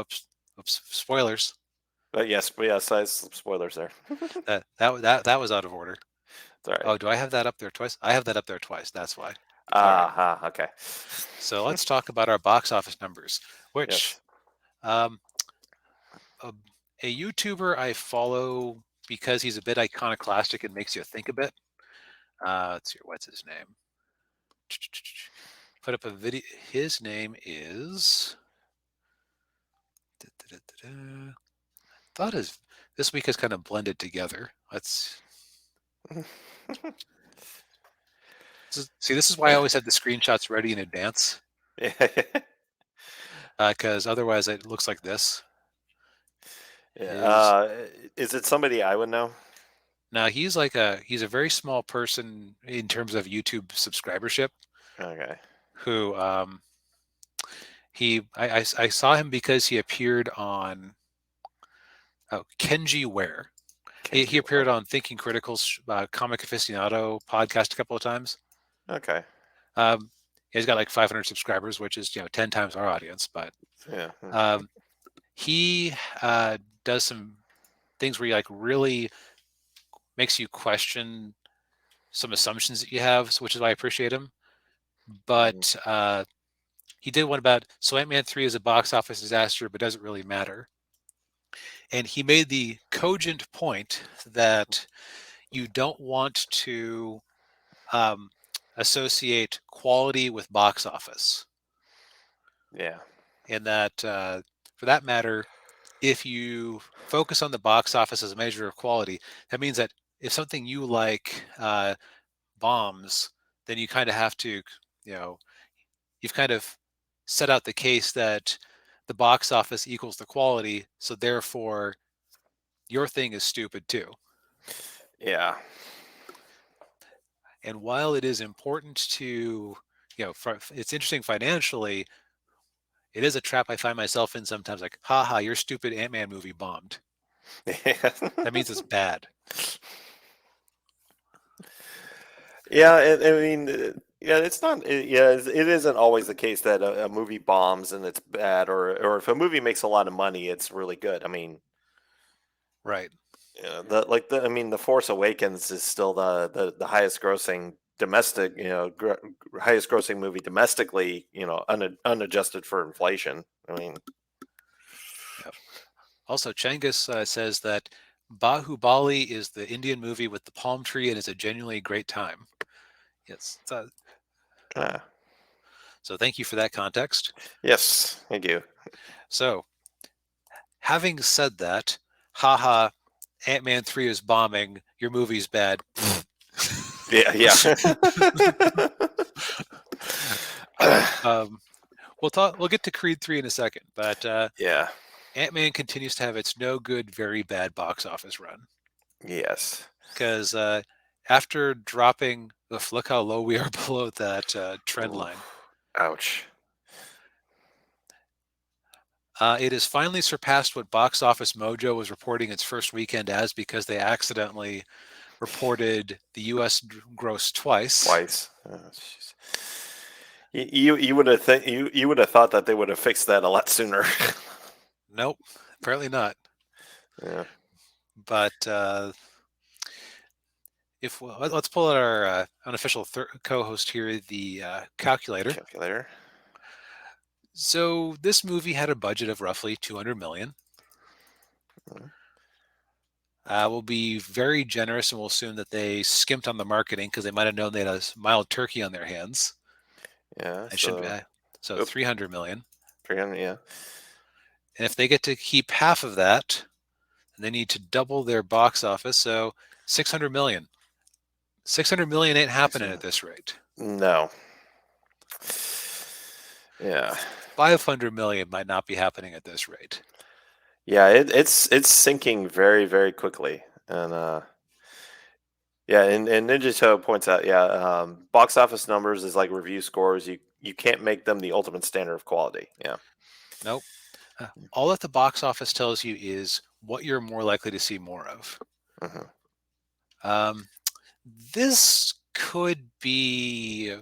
Oops, spoilers. Yes, size spoilers there. That was out of order. It's all right. Oh, do I have that up there twice? I have that up there twice. That's why. All right. Okay. So let's talk about our box office numbers, which Yes. um, a, a YouTuber I follow because he's a bit iconoclastic and makes you think a bit. Let's see, what's his name? Put up a video. His name is. Thought his this week has kind of blended together. Let's see. This is why I always have the screenshots ready in advance, Yeah. because otherwise it looks like this. Yeah. His Is it somebody I would know? Now he's a very small person in terms of YouTube subscribership. Okay. Who I saw him because he appeared on Kenji Ware. He Kenji. appeared on Thinking Critical's Comic Aficionado podcast a couple of times. Okay. Um, he's got like 500 subscribers, which is 10 times our audience. But Yeah. um, he does some things where he like really makes you question some assumptions that you have, which is why I appreciate him. But he did one about Ant-Man 3 is a box office disaster, but doesn't really matter. And he made the cogent point that you don't want to um, associate quality with box office. Yeah. And that, for that matter, if you focus on the box office as a measure of quality, that means that if something you like bombs, then you kind of have to, you know, you've kind of set out the case that the box office equals the quality, so therefore your thing is stupid too. Yeah. And while it is important to, it's interesting financially, it is a trap I find myself in sometimes. Like, haha, your stupid Ant-Man movie bombed. Yeah. That means it's bad. Yeah, I mean, yeah, it's not. Yeah, it isn't always the case that a movie bombs and it's bad, or if a movie makes a lot of money, it's really good. I mean, Right. yeah, I mean, The Force Awakens is still the highest grossing domestic, highest grossing movie domestically, unadjusted for inflation. I mean, Yep. Also, Changus says that Bahubali is the Indian movie with the palm tree and is a genuinely great time. Yes. uh, So thank you for that context. yes, thank you. So, having said that, haha, Ant-Man 3 is bombing, your movie's bad. Yeah, yeah. um, we'll get to Creed 3 in a second, but Yeah. Ant-Man continues to have its no good, very bad box office run. Yes. Because after dropping, look how low we are below that trend Ooh, line. ouch. It has finally surpassed what Box Office Mojo was reporting its first weekend as because they accidentally reported the U.S. gross twice. Twice. Jeez. You would have you would have thought that they would have fixed that a lot sooner. Nope, apparently not. Yeah. But if let's pull out our unofficial co-host here, the calculator. Calculator. So this movie had a budget of roughly 200 million. Mhm. We'll be very generous and we'll assume that they skimped on the marketing because they might have known they had a mild turkey on their hands. Yeah. I shouldn't. So, So oop, 300 million. 300. Yeah. And if they get to keep half of that, they need to double their box office. So 600 million. 600 million ain't happening at this rate. No. Yeah. 500 million might not be happening at this rate. Yeah. It's sinking very very quickly, and yeah, and Ninja Toe points out, yeah, box office numbers is like review scores. You can't make them the ultimate standard of quality. Yeah. Nope. All that the box office tells you is what you're more likely to see more of. Hmm. Um, this could be.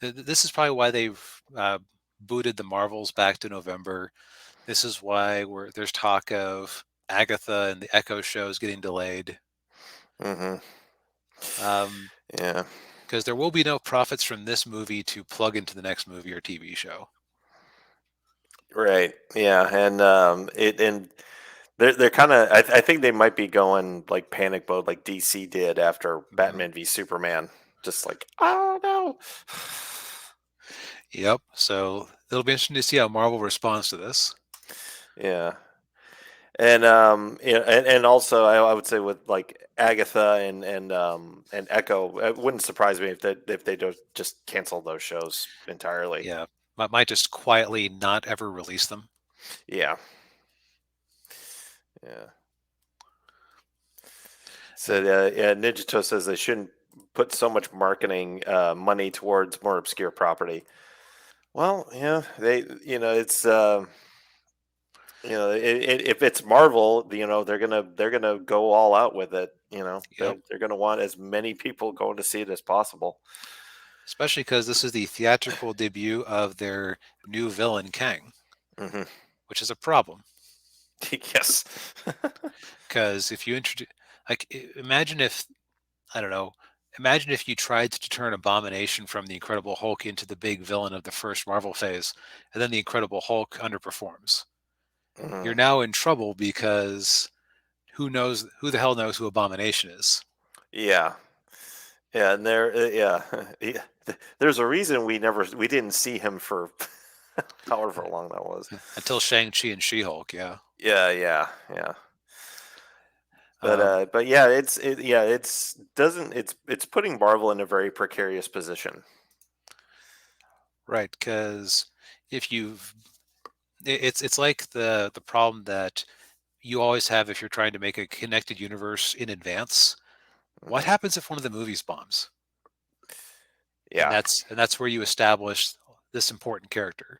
This is probably why they've booted the Marvels back to November. This is why there's talk of Agatha and the Echo shows getting delayed. Hmm. Um, Yeah. because there will be no profits from this movie to plug into the next movie or TV show. Right. Yeah. And they're kind of. I think they might be going like panic mode, like DC did after Hmm. Batman v Superman. Just like, oh no. Yep. So it'll be interesting to see how Marvel responds to this. Yeah. And and also I would say with like Agatha and Echo, it wouldn't surprise me if they don't just cancel those shows entirely. Yeah. Might just quietly not ever release them. Yeah. Yeah. So And yeah, Ninjato says they shouldn't put so much marketing money towards more obscure property. Well, yeah, they it's if it's Marvel, they're gonna go all out with it. yep. They're gonna want as many people going to see it as possible. Especially because this is the theatrical debut of their new villain, Kang, Hmm. which is a problem. Yes. Because if you introduce, like, imagine if, I don't know, imagine if you tried to turn Abomination from the Incredible Hulk into the big villain of the first Marvel phase, and then the Incredible Hulk underperforms. Hmm. You're now in trouble because who the hell knows who Abomination is? Yeah. Yeah, and yeah, yeah. There's a reason we didn't see him for however long that was. Until Shang-Chi and She-Hulk, yeah. Yeah, yeah, yeah. Um, But yeah, it's doesn't it's putting Marvel in a very precarious position. right, because if you've it's like the problem that you always have if you're trying to make a connected universe in advance. What Hmm. happens if one of the movies bombs? And Yeah. that's where you establish this important character.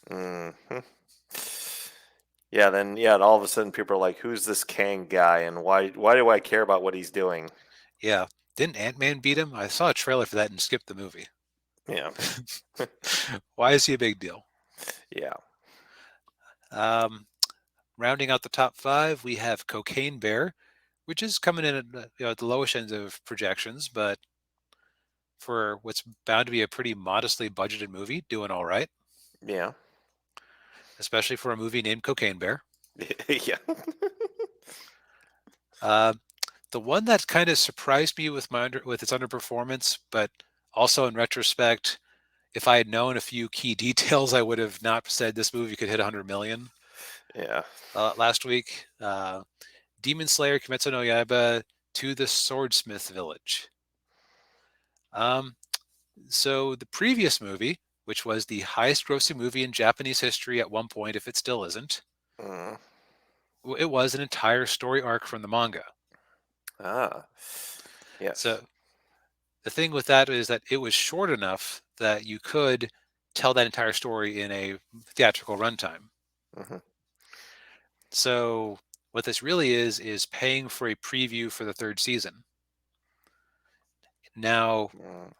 Hmm. Yeah, then yeah, and all of a sudden people are like, "Who's this Kang guy, and why do I care about what he's doing?" Yeah. Didn't Ant-Man beat him? I saw a trailer for that and skipped the movie. Yeah, Why is he a big deal? yeah, Um, Rounding out the top five, we have Cocaine Bear, which is coming in at the lowest end of projections, but for what's bound to be a pretty modestly budgeted movie, doing all right, yeah, especially for a movie named Cocaine Bear. yeah. Uh, the one that kind of surprised me with with its underperformance, but also in retrospect, if I had known a few key details, I would have not said this movie could hit 100 million Yeah. last week. Demon Slayer Kimetsu no Yaiba to the Swordsmith Village. Um, so the previous movie, which was the highest grossing movie in Japanese history at one point, if it still isn't, Mm. it was an entire story arc from the manga. Ah, yes. So the thing with that is that it was short enough that you could tell that entire story in a theatrical runtime. Hmm. So what this really is paying for a preview for the third season. Now, Mm.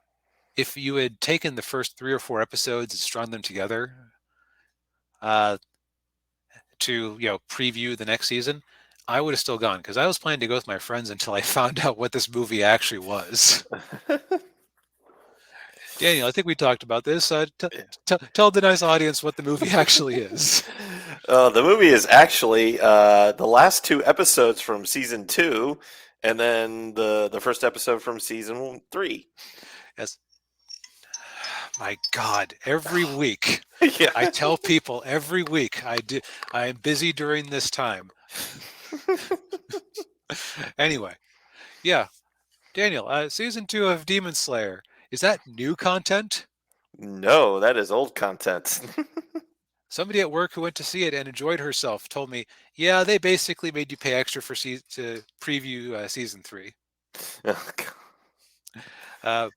if you had taken the first three or four episodes and strung them together uh, to preview the next season, I would have still gone because I was planning to go with my friends until I found out what this movie actually was. Daniel, I think we talked about this. Tell the nice audience what the movie actually is. The movie is actually the last two episodes from season two, and then the first episode from season three. Yes, my God, every week Yeah. I tell people every week I am busy during this time. Anyway, yeah, Daniel, season two of Demon Slayer, is that new content? No, that is old content. Somebody at work who went to see it and enjoyed herself told me, yeah, they basically made you pay extra for to preview season three. Oh, God. Uh,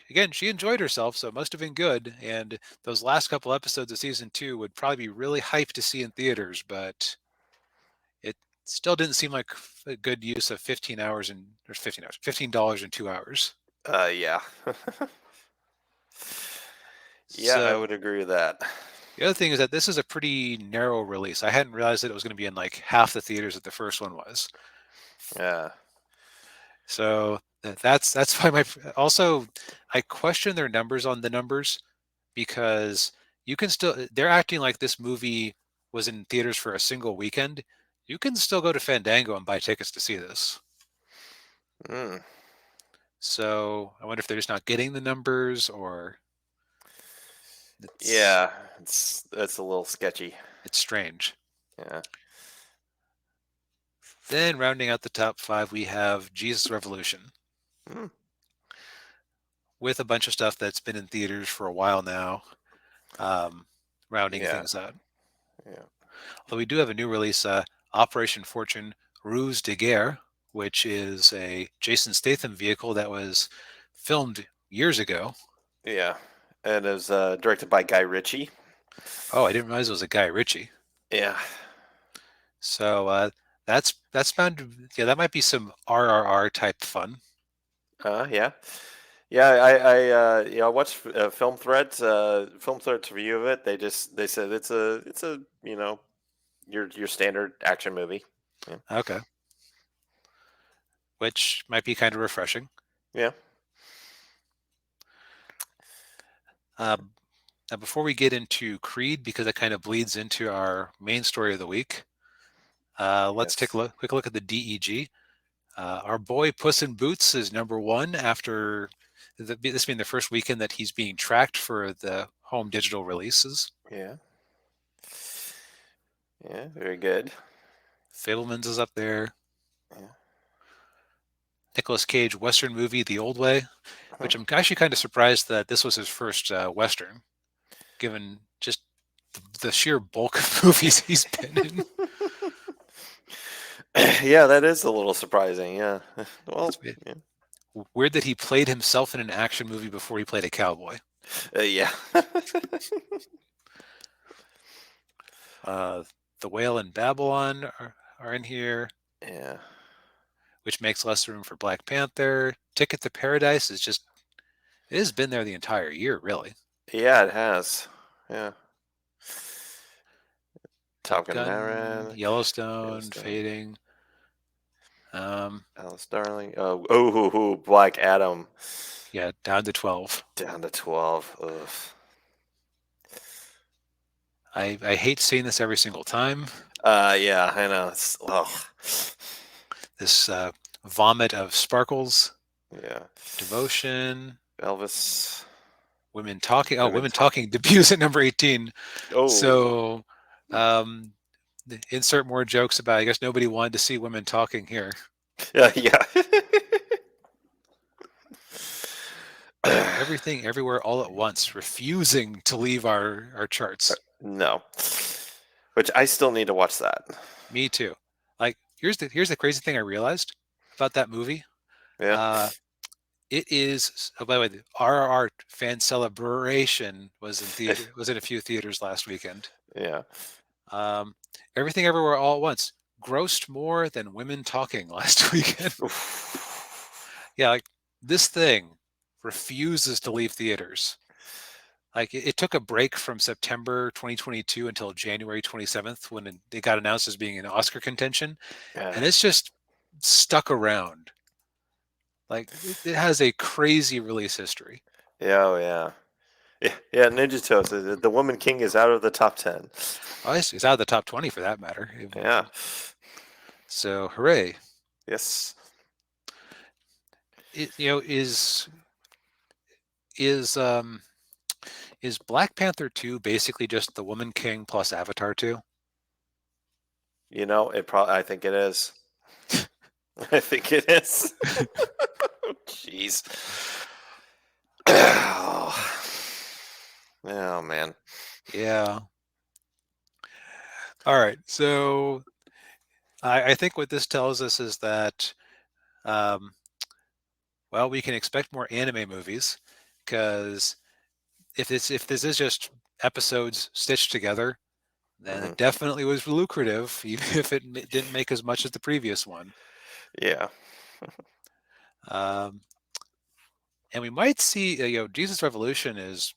again, she enjoyed herself, so it must have been good. And those last couple episodes of season two would probably be really hyped to see in theaters, but it still didn't seem like a good use of 15 hours and or 15 hours, $15 in 2 hours. Yeah. Yeah, I So would agree with that. The other thing is that this is a pretty narrow release. I hadn't realized that it was going to be in like half the theaters that the first one was. Yeah. So that's why my also I question their numbers on the numbers because you can still they're acting like this movie was in theaters for a single weekend. You can still go to Fandango and buy tickets to see this. Mm. So I wonder if they're just not getting the numbers or it's Yeah, it's a little sketchy. it's strange. Yeah. Then rounding out the top five, we have Jesus Revolution Mm. with a bunch of stuff that's been in theaters for a while now, um, rounding Yeah. things out. Yeah. Although we do have a new release, Operation Fortune Ruse de Guerre, which is a Jason Statham vehicle that was filmed years ago. Yeah. And it was directed by Guy Ritchie. Oh, I didn't realize it was a Guy Ritchie. Yeah. So that's bound to, yeah, that might be some RRR type fun. Yeah. Yeah, I watched Film Threads review of it. They said it's a your standard action movie. Yeah. Okay, which might be kind of refreshing. Yeah. Uh, Now, before we get into Creed, because it kind of bleeds into our main story of the week, let's take a Yes. quick look at the DEG. Our boy Puss in Boots is number one after this being the first weekend that he's being tracked for the home digital releases. Yeah. Yeah. Very good. Fablemans is up there. Yeah. Nicolas Cage Western movie The Old Way, which I'm actually kind of surprised that this was his first Western, given just the sheer bulk of movies he's been in. Yeah, that is a little surprising. Yeah. Well, It's weird. yeah. Weird that he played himself in an action movie before he played a cowboy. Yeah. Uh, the Whale and Babylon are in here, Yeah. which makes less room for Black Panther. Ticket to Paradise is just it has been there the entire year, really. Yeah, it has. Yeah. Top Top Gun Gun, Maverick, Yellowstone, Yellowstone, Fading. Um, Alice Darling. Black Adam. yeah, down to 12. Down to 12. Ugh. I hate seeing this every single time. Yeah, I know. Ugh. This vomit of sparkles, Yeah. devotion, Elvis. women talking. Oh, Women women talking. talking debuts at number 18. Oh. So, um, insert more jokes about. I guess nobody wanted to see women talking here. Yeah, yeah. Everything, everywhere, all at once, refusing to leave our charts. No. Which I still need to watch that. Me too. Like here's the crazy thing I realized about that movie. Yeah. Uh, it is. Oh, by the way, the RRR fan celebration was in a few theaters last weekend. Yeah. Um, Everything Everywhere All at Once grossed more than Women Talking last weekend. Yeah, like this thing refuses to leave theaters. Like it took a break from September 2022 until January 27th when it got announced as being an Oscar contention, Yeah. and it's just stuck around. Like it has a crazy release history. Yeah, oh yeah. Yeah, yeah, Ninja Toast. The Woman King is out of the top 10. Oh, it's out of the top 20 for that matter. Yeah. So hooray! Yes. It, you know, is um is Black Panther 2 basically just the Woman King plus Avatar 2? I think it is. I think it is. Jeez. Oh man. Yeah. All right. So I think what this tells us is that um, well, we can expect more anime movies because if this is just episodes stitched together, then Hmm. it definitely was lucrative, even if it didn't make as much as the previous one. Yeah. Um, and we might see, Jesus Revolution is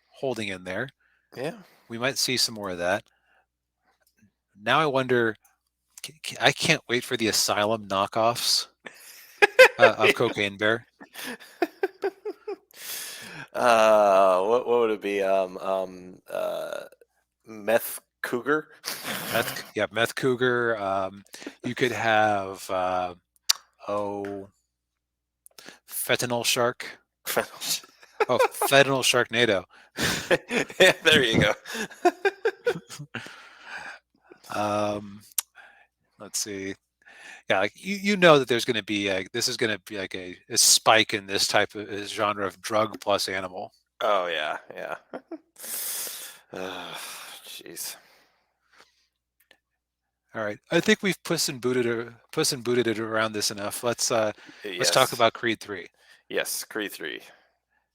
holding in there. Yeah. We might see some more of that. Now I wonder. I can't wait for the Asylum knockoffs of Cocaine Bear. What would it be? Meth Cougar. Yeah, Meth Cougar. You could have oh, Fentanyl Shark. Oh, Fentanyl Sharknado. Yeah, there you go. um, let's see. Yeah, like you know that there's going to be this is going to be like a spike in this type of genre of drug plus animal. Oh yeah, yeah. Jeez. All right, I think we've puss and booted it around this enough. Let's talk Yes. about Creed 3. Yes. Creed 3.